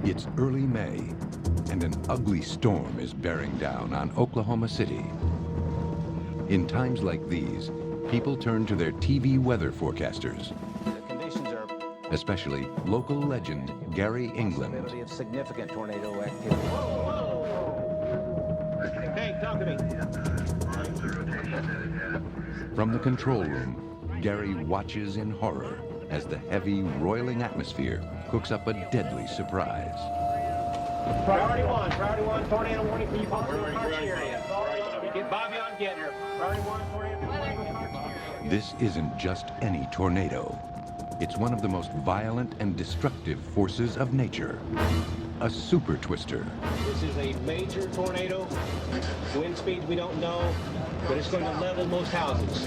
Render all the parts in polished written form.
It's early May, and an ugly storm is bearing down on Oklahoma City. In times like these, people turn to their TV weather forecasters, especially local legend Gary England. Possibility of significant tornado activity. Hey, talk to me. From the control room, Gary watches in horror as the heavy, roiling atmosphere cooks up a deadly surprise. Priority one, tornado warning for you, possible Karch area. Get Bobby on get her. Priority one, tornado warning for Karch area. This isn't just any tornado. It's one of the most violent and destructive forces of nature, a super twister. This is a major tornado. Wind speeds we don't know, but it's going to level most houses.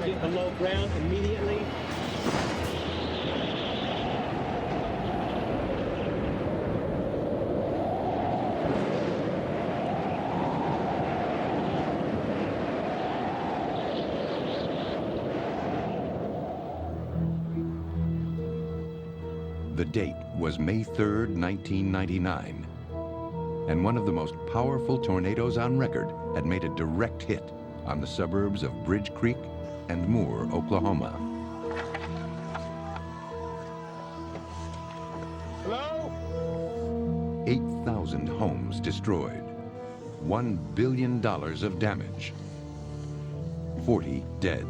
Get below ground immediately. The date was May 3rd, 1999, and one of the most powerful tornadoes on record had made a direct hit on the suburbs of Bridge Creek and Moore, Oklahoma. Hello? 8,000 homes destroyed, $1 billion of damage, 40 dead.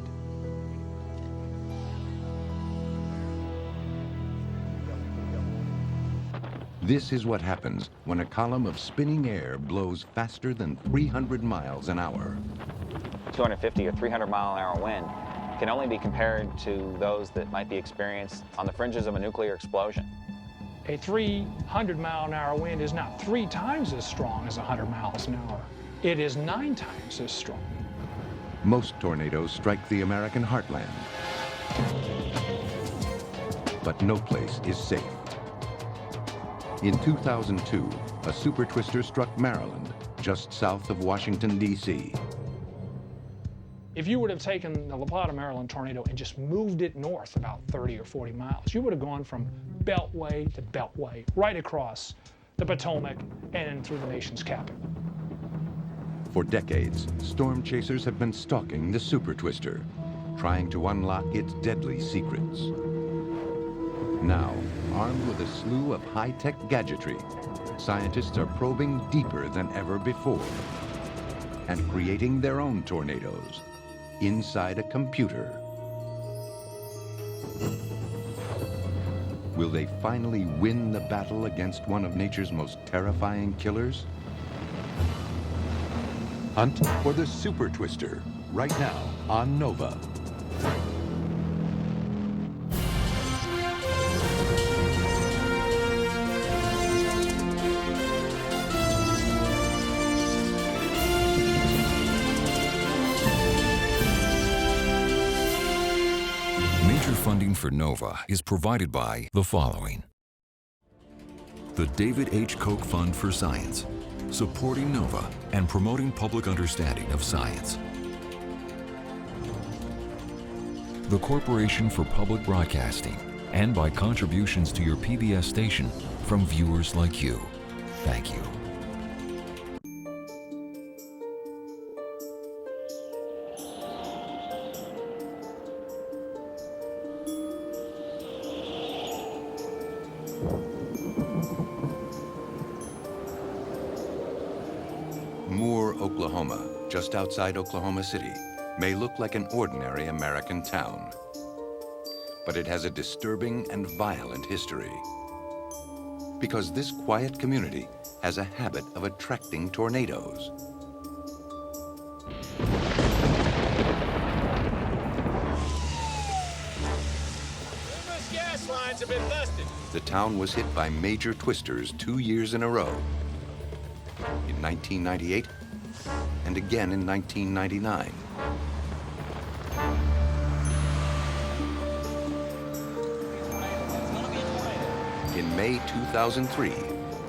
This is what happens when a column of spinning air blows faster than 300 miles an hour. 250 or 300 mile an hour wind can only be compared to those that might be experienced on the fringes of a nuclear explosion. A 300 mile an hour wind is not 3 times as strong as 100 miles an hour. It is 9 times as strong. Most tornadoes strike the American heartland, but no place is safe. In 2002, a super twister struck Maryland, just south of Washington, D.C. If you would have taken the La Plata, Maryland tornado and just moved it north about 30 or 40 miles, you would have gone from beltway to beltway, right across the Potomac and through the nation's capital. For decades, storm chasers have been stalking the super twister, trying to unlock its deadly secrets. Now, armed with a slew of high-tech gadgetry, scientists are probing deeper than ever before and creating their own tornadoes inside a computer. Will they finally win the battle against one of nature's most terrifying killers? Hunt for the super twister right now on Nova. Major funding for NOVA is provided by the following. The David H. Koch Fund for Science, supporting NOVA and promoting public understanding of science. The Corporation for Public Broadcasting, and by contributions to your PBS station from viewers like you. Thank you. Moore, Oklahoma, just outside Oklahoma City, may look like an ordinary American town. But it has a disturbing and violent history. Because this quiet community has a habit of attracting tornadoes. Numerous gas lines have been busted. The town was hit by major twisters 2 years in a row. In 1998 and again in 1999. In May 2003,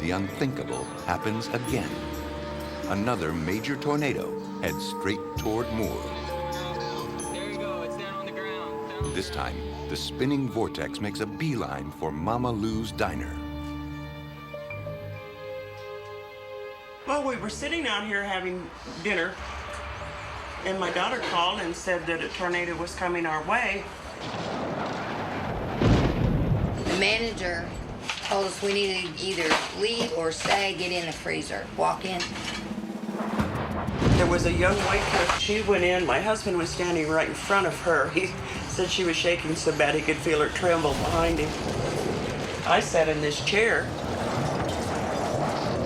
the unthinkable happens again. Another major tornado heads straight toward Moore. There you go, it's down on the ground. This time, the spinning vortex makes a beeline for Mama Lou's Diner. were sitting out here having dinner, and my daughter called and said that a tornado was coming our way. The manager told us we needed to either leave or stay, get in the freezer, walk in. There was a young waitress. She went in. My husband was standing right in front of her. He said she was shaking so bad he could feel her tremble behind him. I sat in this chair.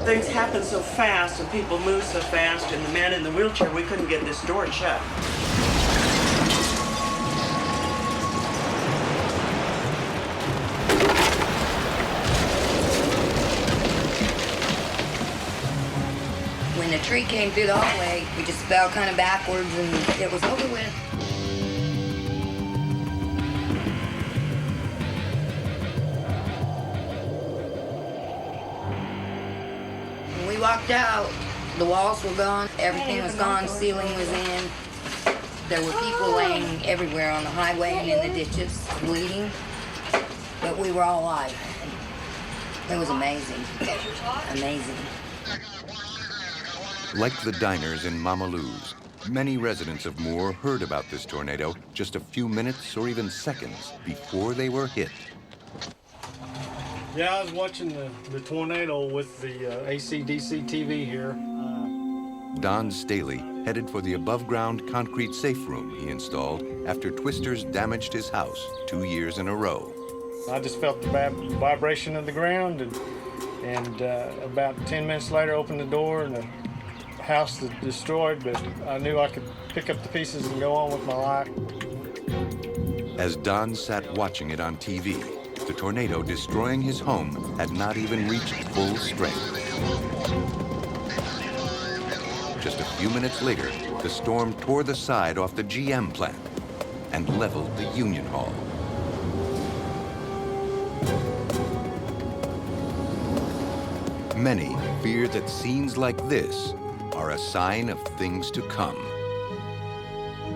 Things happen so fast and people move so fast, and the man in the wheelchair, we couldn't get this door shut. When the tree came through the hallway, we just fell kind of backwards and it was over with. When we walked out, the walls were gone, everything was gone, ceiling was in. There were people laying everywhere on the highway and in the ditches, bleeding, but we were all alive. It was amazing, amazing. Like the diners in Mama Lou's, many residents of Moore heard about this tornado just a few minutes or even seconds before they were hit. Yeah, I was watching the tornado with the AC/DC TV here. Don Staley headed for the above-ground concrete safe room he installed after twisters damaged his house 2 years in a row. I just felt the vibration of the ground, and about 10 minutes later opened the door and the house was destroyed, but I knew I could pick up the pieces and go on with my life. As Don sat watching it on TV, the tornado destroying his home had not even reached full strength. Just a few minutes later, the storm tore the side off the GM plant and leveled the Union Hall. Many fear that scenes like this are a sign of things to come.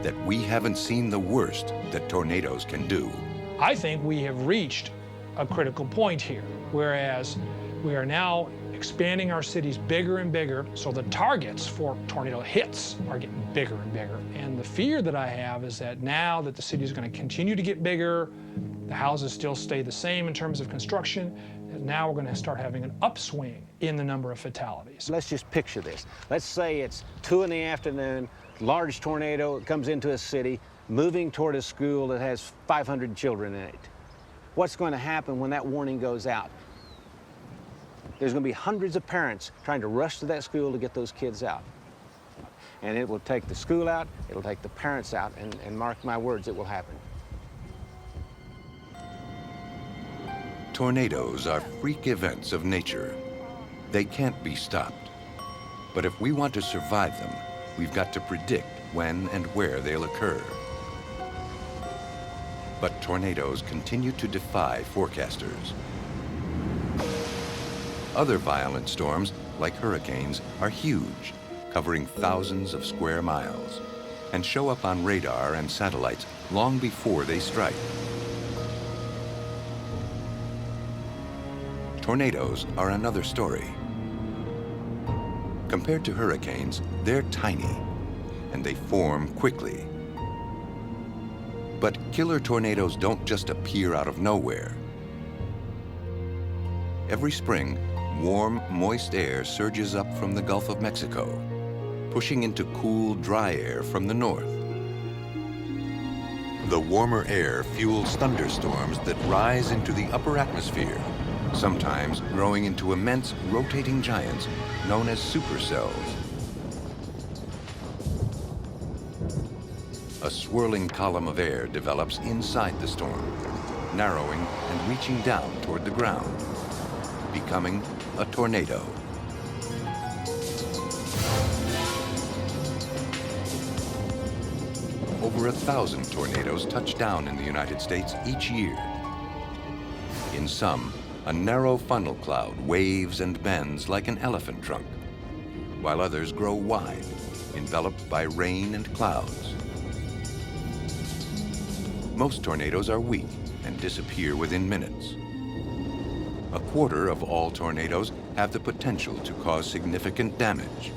That we haven't seen the worst that tornadoes can do. I think we have reached a critical point here, whereas we are now expanding our cities bigger and bigger, so the targets for tornado hits are getting bigger and bigger. And the fear that I have is that now that the city is going to continue to get bigger, the houses still stay the same in terms of construction, and now we're going to start having an upswing in the number of fatalities. Let's just picture this. Let's say it's 2 in the afternoon, large tornado comes into a city, moving toward a school that has 500 children in it. What's going to happen when that warning goes out? There's going to be hundreds of parents trying to rush to that school to get those kids out. And it will take the school out, it'll take the parents out, and mark my words, it will happen. Tornadoes are freak events of nature. They can't be stopped. But if we want to survive them, we've got to predict when and where they'll occur. But tornadoes continue to defy forecasters. Other violent storms, like hurricanes, are huge, covering thousands of square miles, and show up on radar and satellites long before they strike. Tornadoes are another story. Compared to hurricanes, they're tiny, and they form quickly. But killer tornadoes don't just appear out of nowhere. Every spring, warm, moist air surges up from the Gulf of Mexico, pushing into cool, dry air from the north. The warmer air fuels thunderstorms that rise into the upper atmosphere, sometimes growing into immense rotating giants known as supercells. A swirling column of air develops inside the storm, narrowing and reaching down toward the ground, becoming a tornado. Over 1,000 tornadoes touch down in the United States each year. In some, a narrow funnel cloud waves and bends like an elephant trunk, while others grow wide, enveloped by rain and clouds. Most tornadoes are weak and disappear within minutes. a quarter of all tornadoes have the potential to cause significant damage.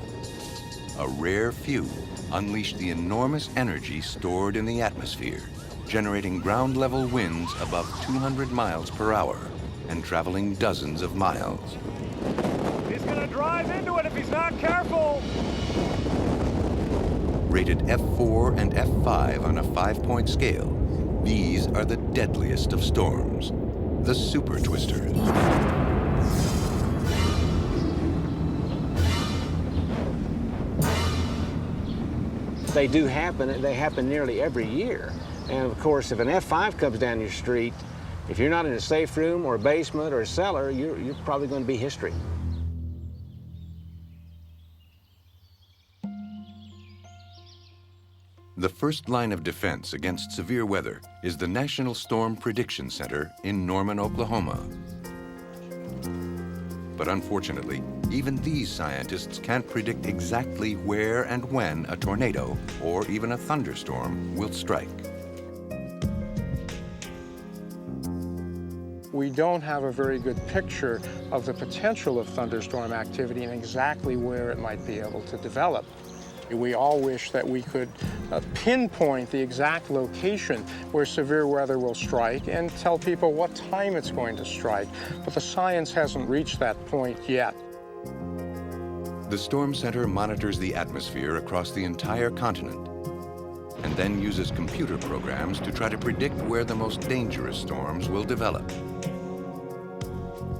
A rare few unleash the enormous energy stored in the atmosphere, generating ground-level winds above 200 miles per hour and traveling dozens of miles. He's gonna drive into it if he's not careful. Rated F4 and F5 on a 5-point scale, these are the deadliest of storms, the super twisters. They do happen. They happen nearly every year. And of course, if an F5 comes down your street, if you're not in a safe room or a basement or a cellar, you're probably going to be history. The first line of defense against severe weather is the National Storm Prediction Center in Norman, Oklahoma. But unfortunately, even these scientists can't predict exactly where and when a tornado or even a thunderstorm will strike. We don't have a very good picture of the potential of thunderstorm activity and exactly where it might be able to develop. We all wish that we could pinpoint the exact location where severe weather will strike and tell people what time it's going to strike, but the science hasn't reached that point yet. The Storm Center monitors the atmosphere across the entire continent and then uses computer programs to try to predict where the most dangerous storms will develop.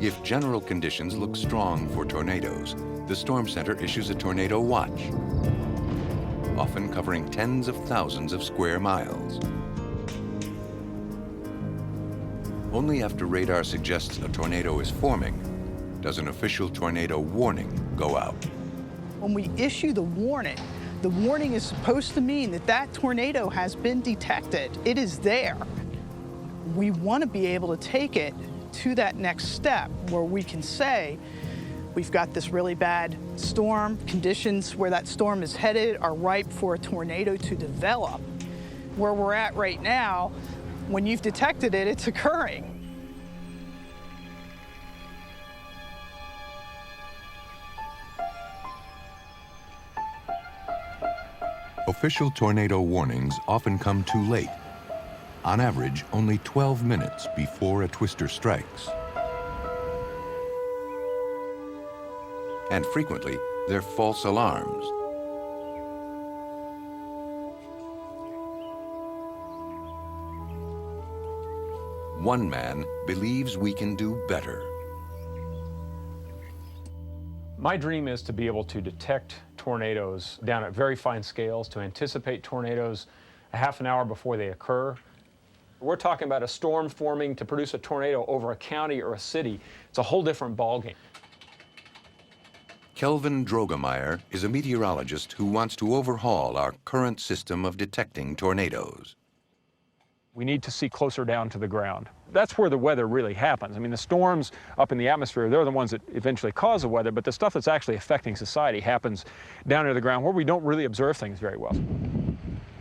If general conditions look strong for tornadoes, the Storm Center issues a tornado watch, often covering tens of thousands of square miles. Only after radar suggests a tornado is forming does an official tornado warning go out. When we issue the warning is supposed to mean that that tornado has been detected. It is there. We want to be able to take it to that next step where we can say, we've got this really bad storm. Conditions where that storm is headed are ripe for a tornado to develop. Where we're at right now, when you've detected it, it's occurring. Official tornado warnings often come too late. On average, only 12 minutes before a twister strikes. And frequently, they're false alarms. One man believes we can do better. My dream is to be able to detect tornadoes down at very fine scales, to anticipate tornadoes a half an hour before they occur. We're talking about a storm forming to produce a tornado over a county or a city. It's a whole different ballgame. Kelvin Drogemeyer is a meteorologist who wants to overhaul our current system of detecting tornadoes. We need to see closer down to the ground. That's where the weather really happens. I mean, the storms up in the atmosphere, they're the ones that eventually cause the weather, but the stuff that's actually affecting society happens down near the ground where we don't really observe things very well.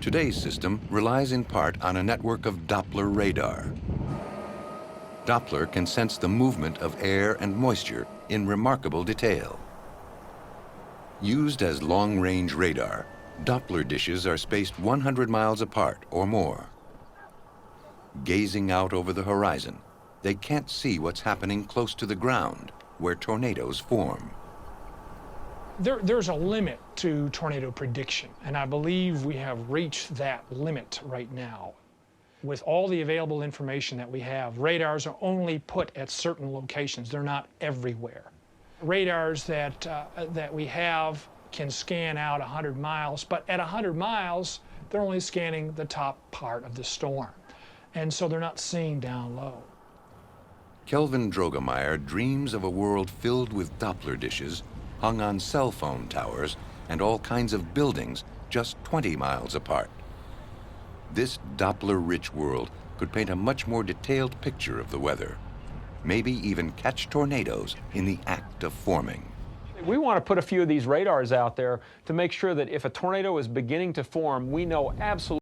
Today's system relies in part on a network of Doppler radar. Doppler can sense the movement of air and moisture in remarkable detail. Used as long-range radar, Doppler dishes are spaced 100 miles apart or more. Gazing out over the horizon, they can't see what's happening close to the ground, where tornadoes form. There's a limit to tornado prediction, and I believe we have reached that limit right now. With all the available information that we have, radars are only put at certain locations. They're not everywhere. Radars that we have can scan out 100 miles, but at 100 miles, they're only scanning the top part of the storm. And so they're not seeing down low. Kelvin Drogemeyer dreams of a world filled with Doppler dishes hung on cell phone towers and all kinds of buildings just 20 miles apart. This Doppler-rich world could paint a much more detailed picture of the weather, maybe even catch tornadoes in the act of forming. We want to put a few of these radars out there to make sure that if a tornado is beginning to form, we know absolutely